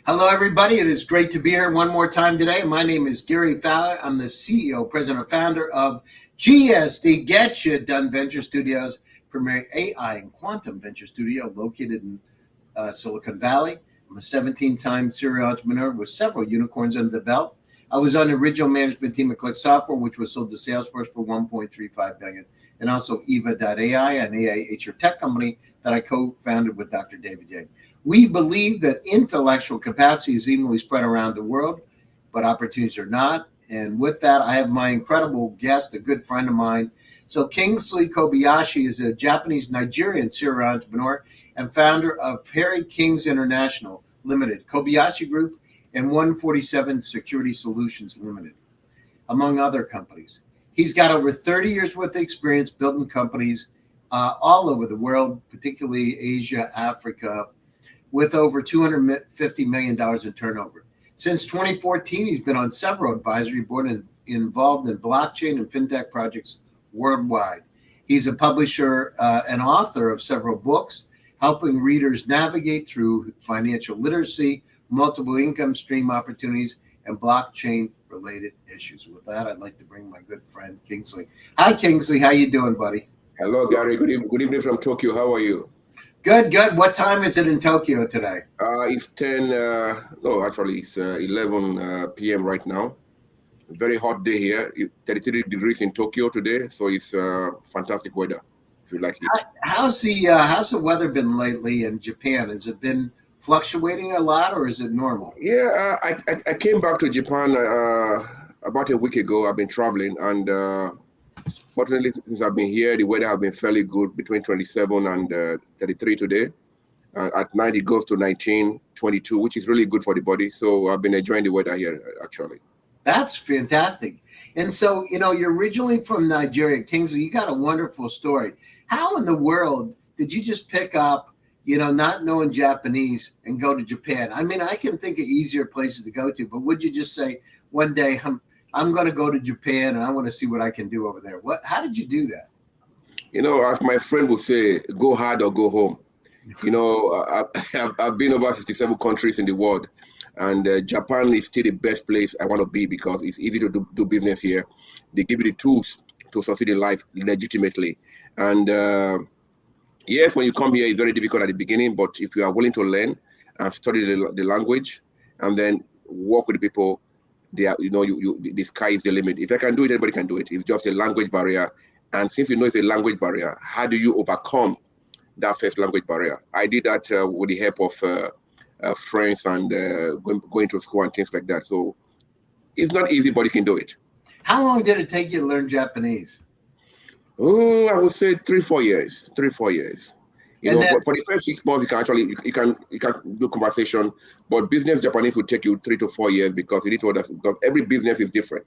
Hello, everybody. It is great to be here one more time today. My name is Gary Fowler. I'm the CEO, president, and founder of GSD, Get You Done Venture Studios, premier AI and quantum venture studio located in Silicon Valley. I'm a 17-time serial entrepreneur with several unicorns under the belt. I was on the original management team at Click Software, which was sold to Salesforce for $1.35 billion, and also Eva.ai, an AI HR tech company that I co-founded with Dr. David Yang. We believe that intellectual capacity is evenly spread around the world, but opportunities are not. And with that, I have my incredible guest, a good friend of mine. So Kingsley Kobayashi is a Japanese-Nigerian serial entrepreneur and founder of Harry KingsInternational Ltd, Kobayashi Group, and 147 Security Solutions Ltd, among other companies. He's got over 30 years worth of experience building companies all over the world, particularly Asia, Africa, with over $250 million in turnover. Since 2014, he's been on several advisory boards and involved in blockchain and fintech projects worldwide. He's a publisher and author of several books, helping readers navigate through financial literacy, multiple income stream opportunities, and blockchain-related issues. With that, I'd like to bring my good friend, Kingsley. Hi, Kingsley. How you doing, buddy? Hello, Gary. Good evening from Tokyo. How are you? Good, good. What time is it in Tokyo today? It's 11 p.m. right now. Very hot day here. 33 degrees in Tokyo today, so it's fantastic weather, if you like it. How's the weather been lately in Japan? Has it been fluctuating a lot, or is it normal? Yeah, I came back to Japan about a week ago. I've been traveling, and fortunately, since I've been here, the weather has been fairly good, between 27 and 33 today. At night, it goes to 19, 22, which is really good for the body. So I've been enjoying the weather here, actually. That's fantastic. And so, you're originally from Nigeria. Kingsley, you got a wonderful story. How in the world did you just pick up, not knowing Japanese and go to Japan? I mean, I can think of easier places to go to, but would you just say one day, I'm going to go to Japan and I want to see what I can do over there? How did you do that? As my friend would say, go hard or go home. I've been over 67 countries in the world, and Japan is still the best place I want to be because it's easy to do business here. They give you the tools to succeed in life legitimately. And yes, when you come here, it's very difficult at the beginning, but if you are willing to learn and study the language and then work with the people, the sky is the limit. If I can do it, everybody can do it. It's just a language barrier. And since it's a language barrier, how do you overcome that first language barrier? I did that with the help of friends and going to school and things like that. So it's not easy, but you can do it. How long did it take you to learn Japanese? Oh, I would say 3-4 years. 3-4 years. For the first 6 months, you can do conversation, but business Japanese will take you 3 to 4 years because you need to understand, because every business is different.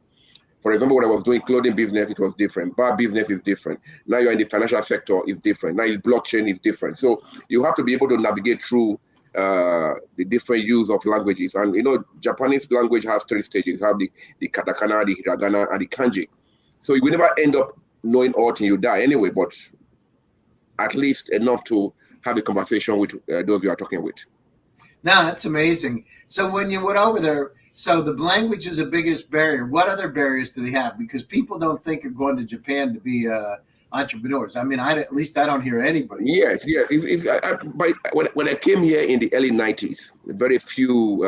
For example, when I was doing clothing business, it was different. Bar business is different. Now you're in the financial sector, it's different. Now blockchain is different. So you have to be able to navigate through the different use of languages. And Japanese language has 3 stages. You have the katakana, the hiragana, and the kanji. So you will never end up knowing all till you die anyway, but at least enough to have a conversation with those you are talking with. No, that's amazing. So when you went over there, so the language is the biggest barrier. What other barriers do they have? Because people don't think of going to Japan to be entrepreneurs. I mean, at least I don't hear anybody. Yes. But when I came here in the early 90s, very few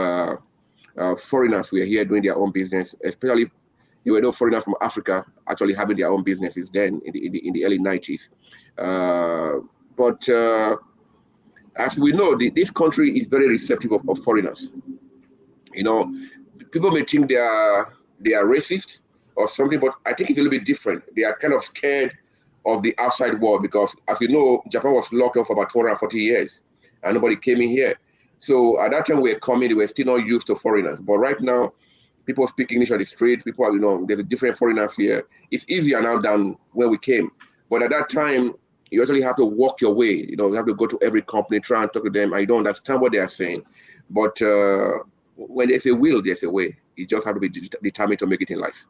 foreigners were here doing their own business, especially there were no foreigners from Africa actually having their own businesses then in the early 90s. But as we know, this country is very receptive of foreigners. People may think they are racist or something, but I think it's a little bit different. They are kind of scared of the outside world because, as you know, Japan was locked up for about 240 years and nobody came in here. So at that time we were coming, they were still not used to foreigners. But right now, people speak English on the street. People are, there's a different foreigners here. It's easier now than when we came. But at that time, you actually have to walk your way. You have to go to every company, try and talk to them, and you don't understand what they are saying. But when there's a will, there's a way. You just have to be determined to make it in life.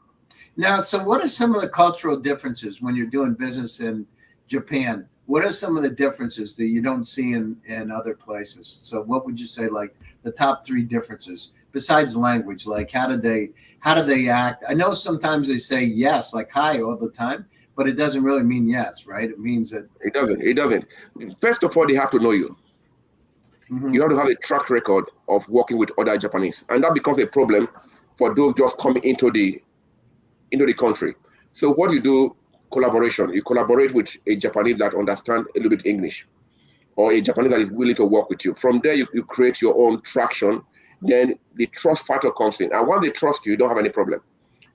Now, so what are some of the cultural differences when you're doing business in Japan what are some of the differences that you don't see in other places? So what would you say, like the top 3 differences besides language? Like how do they act? I know sometimes they say yes, like hi all the time, but it doesn't really mean yes, right? It means that It doesn't. First of all, they have to know you. You have to have a track record of working with other Japanese, and that becomes a problem for those just coming into the country. So what you do, collaboration. You collaborate with a Japanese that understands a little bit English, or a Japanese that is willing to work with you. From there, you create your own traction. Then the trust factor comes in, and once they trust you, you don't have any problem,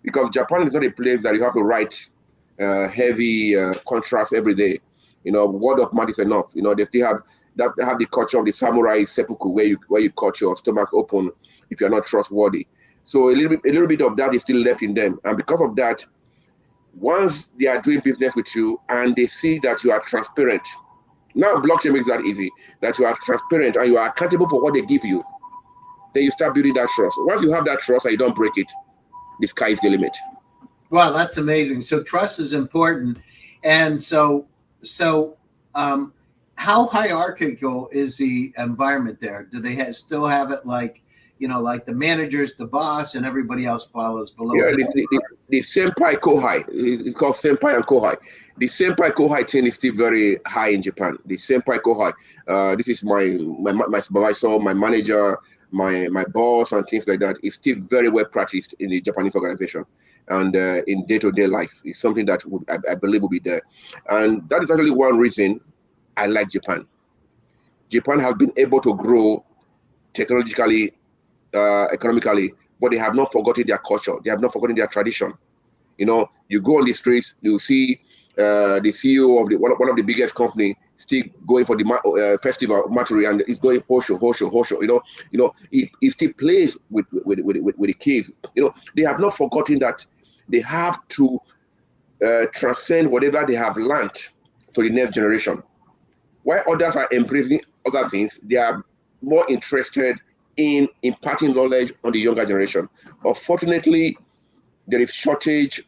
because Japan is not a place that you have to write heavy contracts every day. Word of mouth is enough. They still have the culture of the samurai seppuku, where you cut your stomach open if you're not trustworthy. So a little bit of that is still left in them, and because of that, once they are doing business with you and they see that you are transparent, now blockchain makes that easy. That you are transparent and you are accountable for what they give you, then you start building that trust. Once you have that trust and you don't break it, the sky is the limit. Wow, that's amazing. So trust is important, and so how hierarchical is the environment there? Do they still have it like like the managers, the boss, and everybody else follows below? Yeah, the senpai kohai. It's called senpai and kohai. The senpai kohai thing is still very high in Japan. The senpai kohai. This is my supervisor, my manager, my boss, and things like that. Is still very well practiced in the Japanese organization, and in day-to-day life. It's something that I believe will be there, and that is actually one reason I like Japan. Japan has been able to grow technologically, economically, but they have not forgotten their culture. They have not forgotten their tradition. You go on the streets, you see the CEO of one of the biggest company still going for the festival Matsuri, and he's going hosho. He still plays with the kids. They have not forgotten that they have to transcend whatever they have learned to the next generation. While others are embracing other things, they are more interested in imparting knowledge on the younger generation. Unfortunately, there is shortage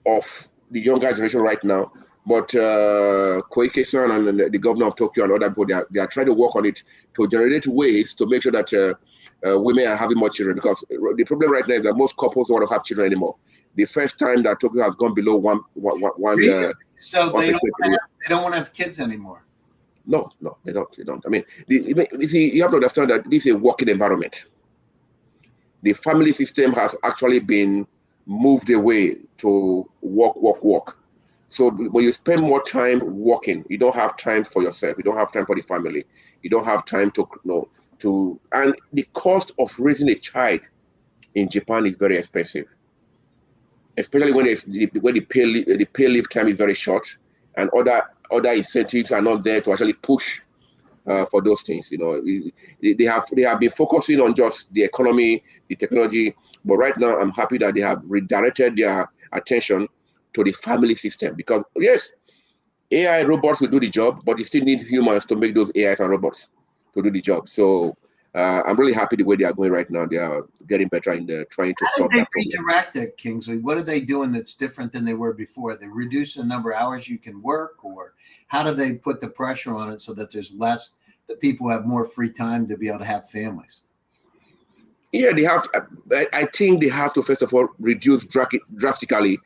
of the younger generation right now. But Koike-san and the governor of Tokyo and other people, they are trying to work on it to generate ways to make sure that women are having more children. Because the problem right now is that most couples don't want to have children anymore. The first time that Tokyo has gone below one. Really? So they don't want to have kids anymore. No, they don't. I mean, you see, you have to understand that this is a working environment. The family system has actually been moved away to work. So when you spend more time working, you don't have time for yourself. You don't have time for the family. You don't have time and the cost of raising a child in Japan is very expensive, especially when the pay leave time is very short, and other incentives are not there to actually push for those things. They have been focusing on just the economy, the technology, but right now I'm happy that they have redirected their attention to the family system, because yes, AI robots will do the job, but you still need humans to make those AIs and robots to do the job. So I'm really happy the way they are going right now. They are getting better in trying to solve that problem. How do they redirect it, Kingsley? What are they doing that's different than they were before? They reduce the number of hours you can work, or how do they put the pressure on it so that there's less, that people have more free time to be able to have families? Yeah, they have. I think they have to first of all reduce drastically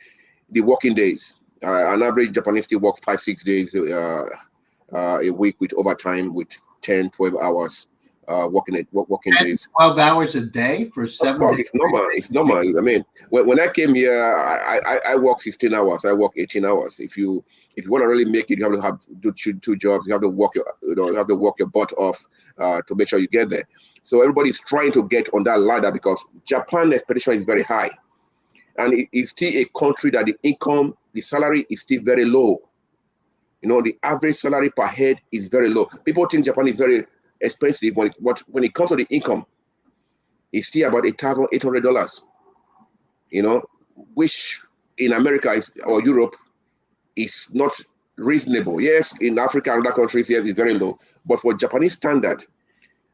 the working days. An average Japanese still work 5-6 days a week with overtime, with 10-12 hours working days. 12 hours a day for 7 days? Of course, it's normal. I mean, when I came here, I work 16 hours. I work 18 hours. If you want to really make it, you have to do two jobs. You have to work your butt off to make sure you get there. So everybody's trying to get on that ladder, because Japan expectation is very high. And it's still a country that the salary is still very low. The average salary per head is very low. People think Japan is very expensive, when it comes to the income, it's still about $1,800. Which in America or Europe is not reasonable. Yes, in Africa and other countries, yes, it's very low. But for Japanese standard,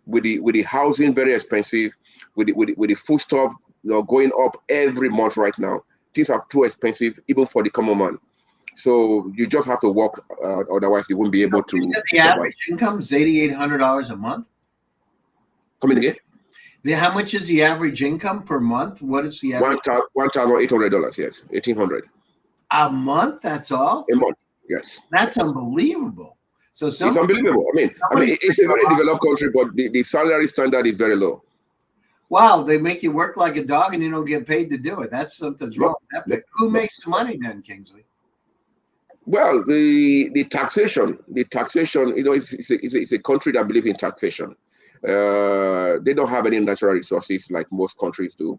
with the housing very expensive, with the foodstuff going up every month right now, things are too expensive even for the common man. So you just have to work, otherwise you won't be able to The survive. average income is $8,800 a month. Come in again? How much is the average income per month? What is the average? $1,800, yes. 1,800. A month, that's all? A month, yes. That's unbelievable. So It's unbelievable. I mean, it's a very developed country, but the salary standard is very low. Wow, they make you work like a dog and you don't get paid to do it. That's something's wrong. Who makes the money then, Kingsley? Well, the taxation, you know, it's a country that believes in taxation. They don't have any natural resources like most countries do.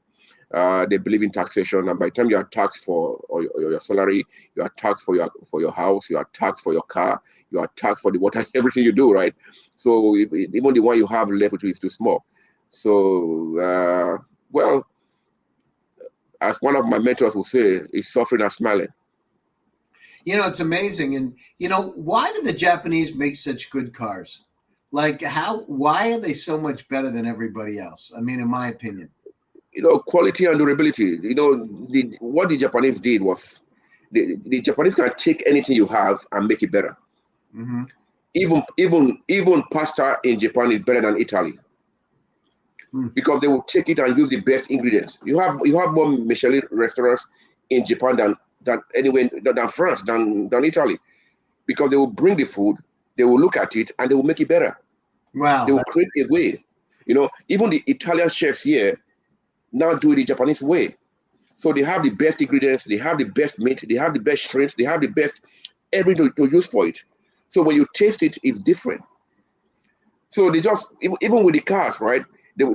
They believe in taxation, and by the time you are taxed for your salary, you are taxed for your house, you are taxed for your car, you are taxed for the water, everything you do, right? So even the one you have left, which is too small. So well, as one of my mentors will say, it's suffering and smiling. You know, it's amazing. And, you know, why do the Japanese make such good cars? Like, why are they so much better than everybody else? I mean, in my opinion. You know, quality and durability. You know, what the Japanese did was, the Japanese can take anything you have and make it better. Mm-hmm. Even pasta in Japan is better than Italy. Because they will take it and use the best ingredients. You have more Michelin restaurants in Japan than anywhere than France, than Italy, because they will bring the food, they will look at it, and they will make it better. Wow. They will create a way. You know, even the Italian chefs here now do it the Japanese way. So they have the best ingredients, they have the best meat, they have the best shrimps, they have the best everything to use for it. So when you taste it, it's different. So they just, even with the cars, right? They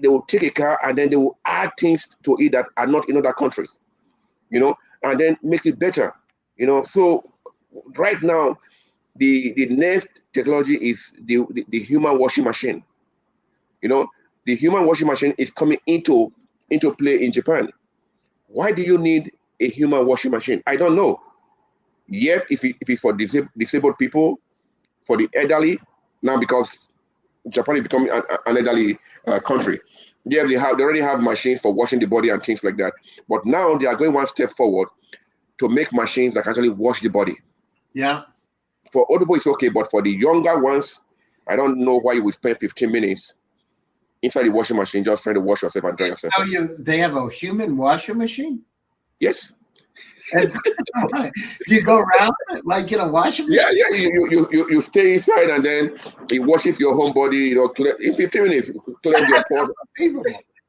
will take a car and then they will add things to it that are not in other countries, you know, and then makes it better, you know. So right now, the next technology is the human washing machine. You know, the human washing machine is coming into play in Japan. Why do you need a human washing machine? I don't know. Yes, if it's for disabled people, for the elderly, now because Japan is becoming an elderly country. Yes, they already have machines for washing the body and things like that. But now they are going one step forward to make machines that can actually wash the body. Yeah. For old people, it's okay, but for the younger ones, I don't know why you would spend 15 minutes inside the washing machine just trying to wash yourself and dry yourself. They have a human washing machine? Yes. And do you go around like in a washing machine? Yeah. You stay inside and then it washes your whole body. You know, in 15 minutes, cleanse your pores.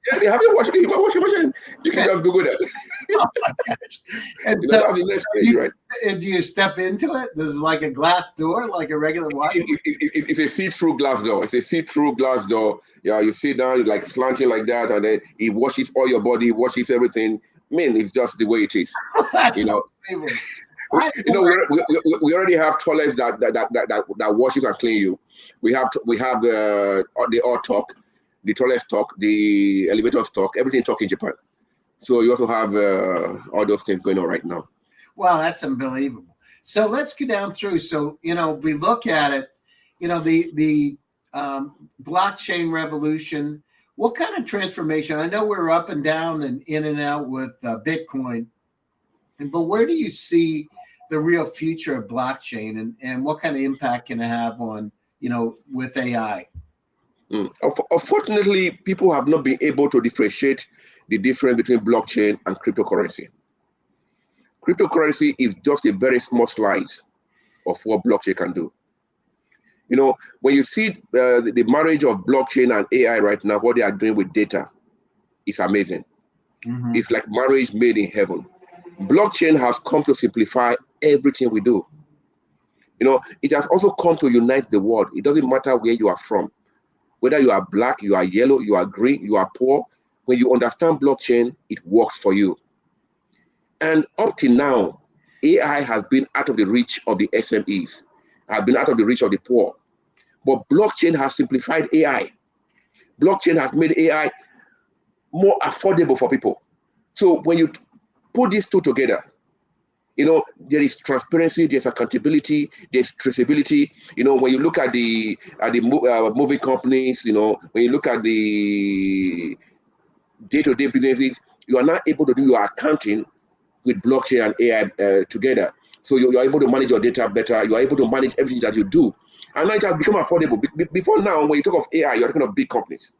Yeah, they have a washing machine. You can just Google that. Oh my gosh! And you know, that's the next stage, right? And do you step into it? There's like a glass door, like a regular washing. It's a see-through glass door. It's a see-through glass door. Yeah, you sit down, you like slanting like that, and then it washes all your body, washes everything. I mean, it's just the way it is. That's you know. You know, we already have toilets that washes and clean you. We have the all talk, the toilet talk, the elevator talk, everything talk in Japan. So you also have all those things going on right now. Wow, that's unbelievable. So let's go down through. So, you know, we look at it, you know, the blockchain revolution. What kind of transformation? I know we're up and down and in and out with Bitcoin, but where do you see the real future of blockchain and what kind of impact can it have on, you know, with AI? Unfortunately, people have not been able to differentiate the difference between blockchain and cryptocurrency. Cryptocurrency is just a very small slice of what blockchain can do. You know, when you see the marriage of blockchain and AI right now, what they are doing with data is amazing. Mm-hmm. It's like marriage made in heaven. Blockchain has come to simplify everything we do. You know, it has also come to unite the world. It doesn't matter where you are from. Whether you are black, you are yellow, you are green, you are poor, when you understand blockchain, it works for you. And up till now, AI has been out of the reach of the SMEs, has been out of the reach of the poor. But blockchain has simplified AI. Blockchain has made AI more affordable for people. So when you put these two together, you know, there is transparency, there's accountability, there's traceability. You know, when you look at the movie companies, you know, when you look at the day-to-day businesses, you are not able to do your accounting with blockchain and AI together. So you're able to manage your data better. You are able to manage everything that you do. And now it has become affordable. Before now, when you talk of AI, you're talking of big companies.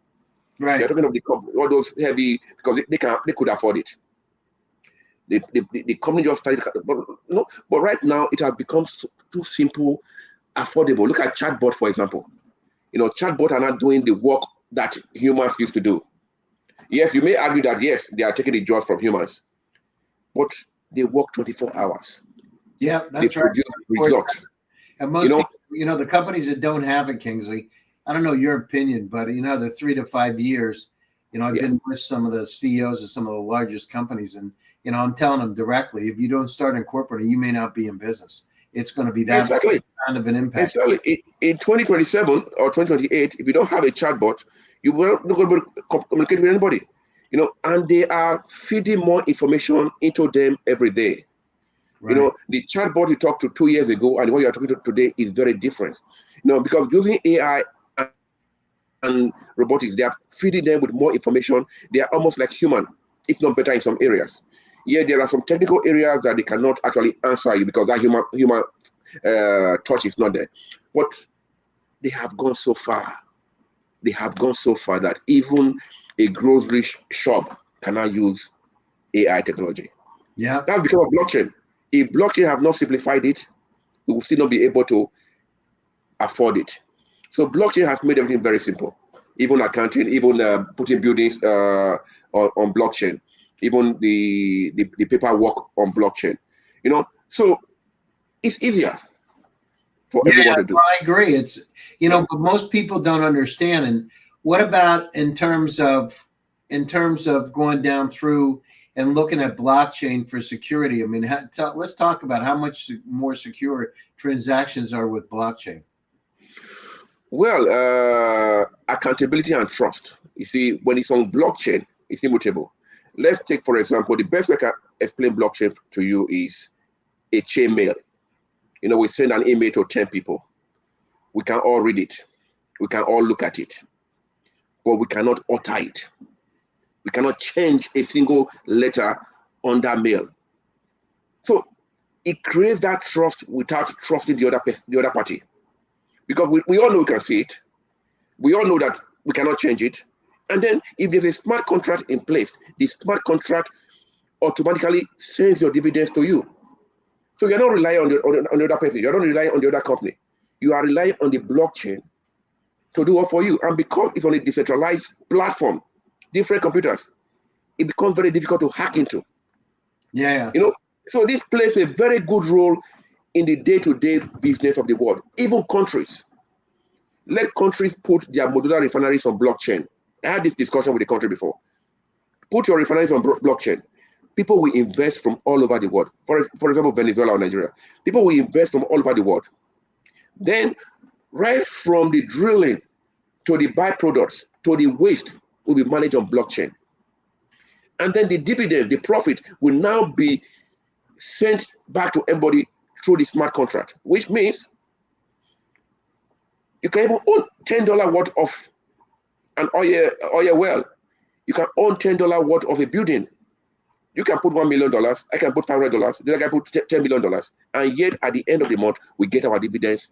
Right. You're talking of the company, all those heavy, because they could afford it. The company just started, but right now it has become too simple, affordable. Look at chatbot, for example. Chatbot are not doing the work that humans used to do. Yes, you may argue that yes, they are taking the jobs from humans, but they work 24 hours. Yeah, They that's right. produce results. And most people, the companies that don't have it, Kingsley, I don't know your opinion, but the 3 to 5 years, I've been with some of the CEOs of some of the largest companies, and I'm telling them directly, if you don't start incorporating, you may not be in business. It's going to be that kind of an impact. Exactly. In 2027 or 2028, if you don't have a chatbot, you will not going to communicate with anybody. And they are feeding more information into them every day. Right. The chatbot you talked to 2 years ago and what you are talking to today is very different. Because using AI and robotics, they are feeding them with more information. They are almost like human, if not better in some areas. Yeah, there are some technical areas that they cannot actually answer you because that human touch is not there. But they have gone so far. They have gone so far that even a grocery shop cannot use AI technology. Yeah, that's because of blockchain. If blockchain have not simplified it, we will still not be able to afford it. So blockchain has made everything very simple. Even accounting, even putting buildings on blockchain, even the paperwork on blockchain. So it's easier for everyone to do. I agree. It's but most people don't understand. And what about in terms of going down through and looking at blockchain for security? I mean, let's talk about how much more secure transactions are with blockchain. Well, accountability and trust. You see, when it's on blockchain, it's immutable. Let's take, for example, the best way I can explain blockchain to you is a chain mail. We send an email to 10 people. We can all read it. We can all look at it. But we cannot alter it. We cannot change a single letter on that mail. So it creates that trust without trusting the other party. Because we all know we can see it. We all know that we cannot change it. And then if there's a smart contract in place, the smart contract automatically sends your dividends to you. So you're not relying on the other person. You're not relying on the other company. You are relying on the blockchain to do it for you. And because it's on a decentralized platform, different computers, it becomes very difficult to hack into. Yeah. So this plays a very good role in the day-to-day business of the world. Even countries. Let countries put their modular refineries on blockchain. I had this discussion with the country before. Put your refineries on blockchain. People will invest from all over the world. For example, Venezuela or Nigeria. People will invest from all over the world. Then, right from the drilling to the byproducts to the waste will be managed on blockchain. And then the dividend, the profit, will now be sent back to everybody through the smart contract, which means you can even own $10 worth of an oil well. You can own $10 worth of a building. You can put $1 million. I can put $500. Then I can put $10 million. And yet, at the end of the month, we get our dividends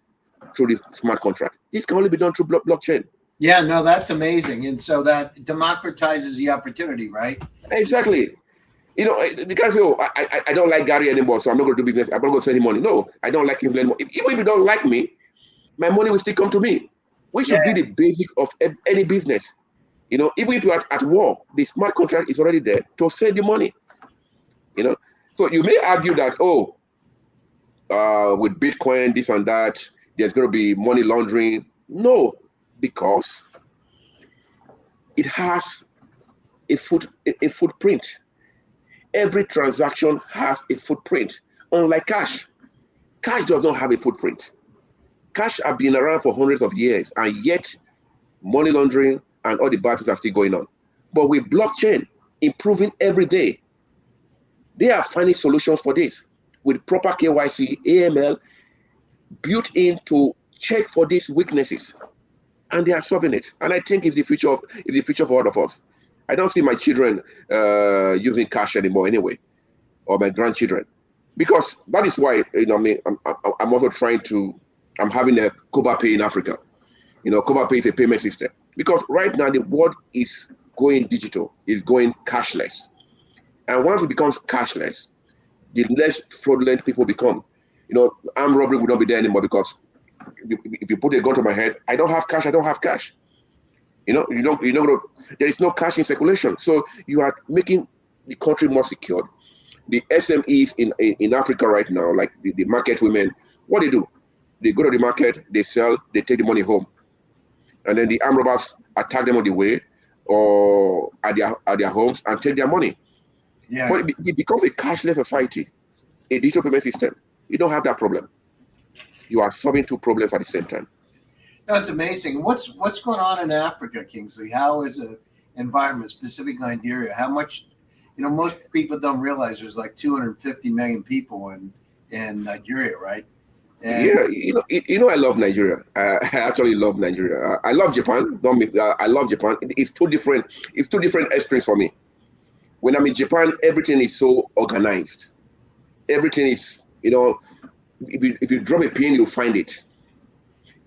through the smart contract. This can only be done through blockchain. Yeah, no, that's amazing. And so that democratizes the opportunity, right? Exactly. You can't say, oh, I don't like Gary anymore, so I'm not going to do business. I'm not going to send him money. No, I don't like Kingsley anymore. Even if you don't like me, my money will still come to me. We should be the basics of any business. Even if you're at war, the smart contract is already there to send you money. So you may argue that, with Bitcoin, this and that, there's going to be money laundering. No, because it has a footprint. Every transaction has a footprint. Unlike cash. Cash does not have a footprint. Cash have been around for hundreds of years, and yet money laundering and all the battles are still going on. But with blockchain improving every day, they are finding solutions for this with proper KYC, AML built in to check for these weaknesses, and they are solving it. And I think it's the future for all of us. I don't see my children using cash anymore anyway, or my grandchildren. Because that is why, I mean, I'm also trying to, I'm having a Koba Pay in Africa. Koba Pay is a payment system. Because right now the world is going digital, is going cashless. And once it becomes cashless, the less fraudulent people become. Armed robbery will not be there anymore because if you put a gun to my head, I don't have cash, I don't have cash. There is no cash in circulation. So you are making the country more secure. The SMEs in Africa right now, like the market women, what they do, they go to the market, they sell, they take the money home. And then the armed robbers attack them on the way or at their homes and take their money. Yeah. But it becomes a cashless society, a digital payment system. You don't have that problem. You are solving two problems at the same time. That's amazing. What's going on in Africa, Kingsley? How is the environment, specifically Nigeria? How much, most people don't realize there's like 250 million people in Nigeria, right? And Yeah, I love Nigeria. I actually love Nigeria. I love Japan. I love Japan. It's two different. It's two different extremes for me. When I'm in Japan, everything is so organized. Everything is, if you drop a pin, you'll find it.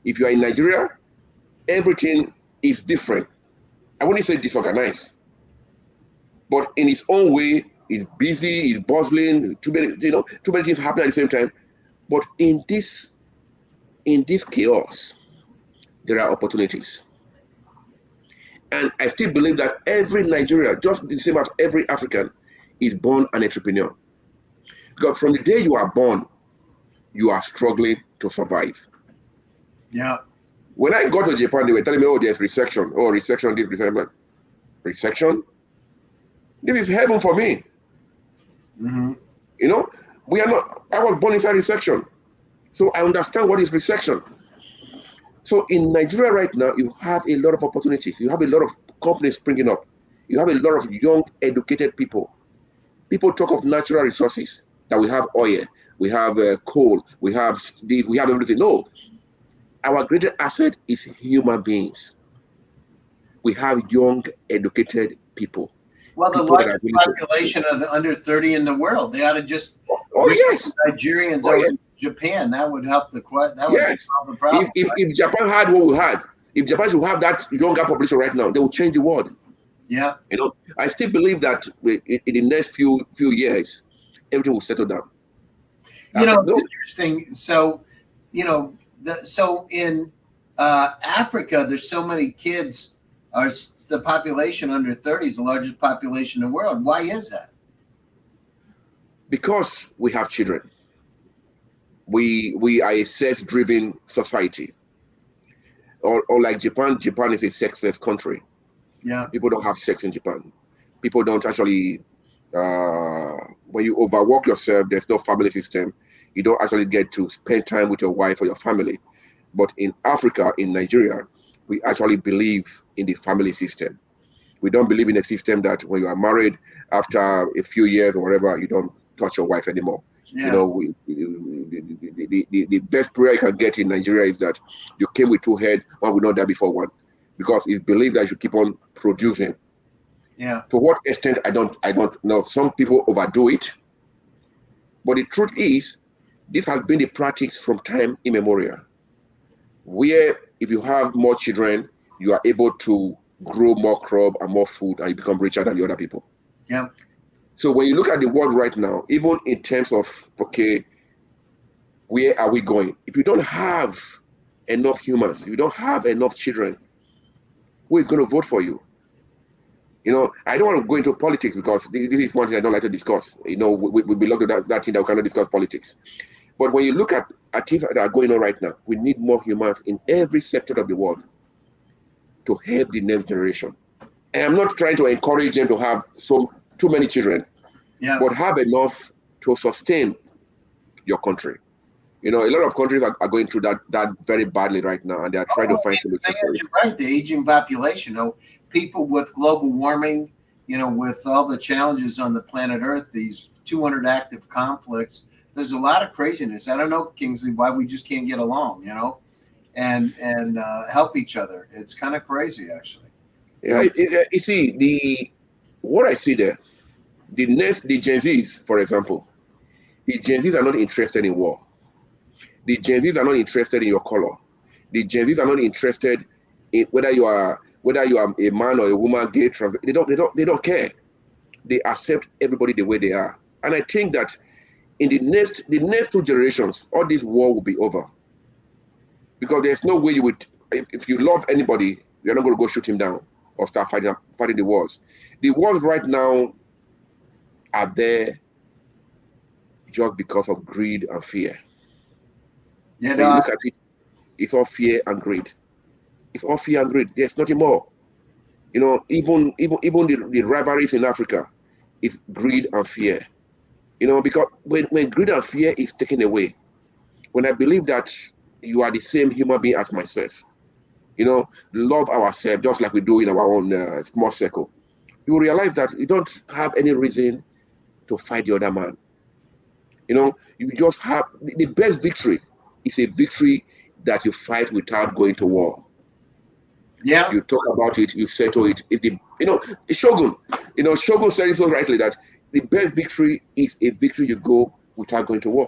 If you are in Nigeria, everything is different. I wouldn't say disorganized, but in its own way, it's busy, it's bustling. Too many things happen at the same time. But in this chaos, there are opportunities. And I still believe that every Nigerian, just the same as every African, is born an entrepreneur. Because from the day you are born, you are struggling to survive. Yeah. When I got to Japan, they were telling me, oh, there's recession. Oh, recession, this, recession. But recession? This is heaven for me. Mm-hmm. We are not, I was born inside recession. So I understand what is recession. So in Nigeria right now, you have a lot of opportunities. You have a lot of companies springing up. You have a lot of young, educated people. People talk of natural resources, that we have oil, we have coal, we have this, we have everything. No, our greatest asset is human beings. We have young, educated people. Well, the People that largest are population of the under 30 in the world. They ought to just yes, Nigerians over yes. Japan. That would help solve the problem. If Japan had what we had, if Japan should have that younger population right now, they will change the world. Yeah. I still believe that in the next few years, everything will settle down. It's interesting. So, so in Africa, there's so many kids. The population under 30 is the largest population in the world. Why is that? Because we have children. We are a sex-driven society. Or like Japan is a sexless country. Yeah. People don't have sex in Japan. People don't actually, when you overwork yourself, there's no family system. You don't actually get to spend time with your wife or your family. But in Africa, in Nigeria, we actually believe in the family system. We don't believe in a system that when you are married, after a few years or whatever, you don't touch your wife anymore. Yeah. The best prayer you can get in Nigeria is that you came with two heads, one will not die before one, because it's believed that you keep on producing. Yeah. To what extent, I don't know. Some people overdo it, but the truth is, this has been the practice from time immemorial, where if you have more children, you are able to grow more crop and more food, and you become richer than the other people. Yeah. So when you look at the world right now, even in terms of, okay, where are we going? If you don't have enough humans, if you don't have enough children, who is going to vote for you? I don't want to go into politics because this is one thing I don't like to discuss. We belong to that thing that we cannot discuss politics. But when you look at things that are going on right now, we need more humans in every sector of the world to help the next generation. And I'm not trying to encourage them to have too many children, but have enough to sustain your country. A lot of countries are going through that very badly right now, and they are trying to find solutions for it. Right, the aging population. People with global warming, with all the challenges on the planet Earth, these 200 active conflicts, there's a lot of craziness. I don't know, Kingsley, why we just can't get along, and help each other. It's kind of crazy, actually. Yeah, you see, what I see there, the Gen Zs, for example, The Gen Zs are not interested in war. The Gen Zs are not interested in your color. The Gen Zs are not interested in whether you are a man or a woman, gay, trans. They don't care. They accept everybody the way they are. And I think that in the next 2 generations, all this war will be over. Because there's no way you would, if you love anybody, you're not going to go shoot him down or start fighting the wars. The wars right now are there just because of greed and fear. Yeah, when you look at it, it's all fear and greed. It's all fear and greed. There's nothing more. Even the rivalries in Africa is greed and fear. Because when greed and fear is taken away, when I believe that you are the same human being as myself, love ourselves just like we do in our own small circle, you will realize that you don't have any reason to fight the other man. You just have the best victory is a victory that you fight without going to war. Yeah. You talk about it, you settle it. It's the Shogun. Shogun said it so rightly that the best victory is a victory you go without going to war.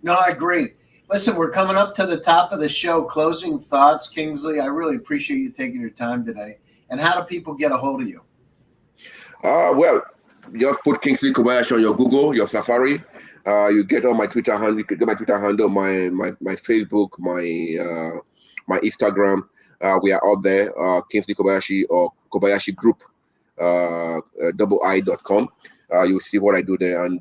No, I agree. Listen, we're coming up to the top of the show. Closing thoughts, Kingsley. I really appreciate you taking your time today. And how do people get a hold of you? Well, just put Kingsley Kobayashi on your Google, your Safari. You get on my Twitter handle. You can get my Twitter handle, my Facebook, my Instagram. We are out there. Kingsley Kobayashi or Kobayashi Group, i.com. You will see what I do there, and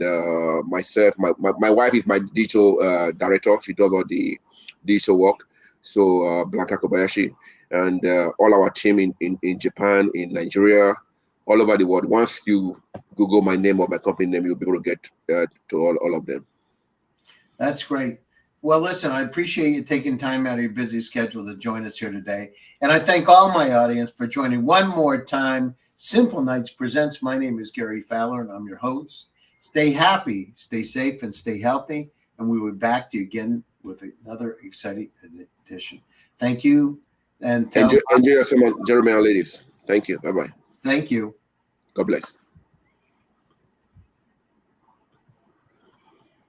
myself, my wife is my digital director. She does all the digital work. So Blanca Kobayashi, and all our team in Japan, in Nigeria, all over the world. Once you Google my name or my company name, you'll be able to get to all of them. That's great. Well, listen, I appreciate you taking time out of your busy schedule to join us here today. And I thank all my audience for joining one more time. Simplenight Presents. My name is Gary Fowler, and I'm your host. Stay happy, stay safe, and stay healthy. And we will be back to you again with another exciting edition. Thank you. And enjoy your summer, gentlemen and ladies. Thank you. Bye-bye. Thank you. God bless.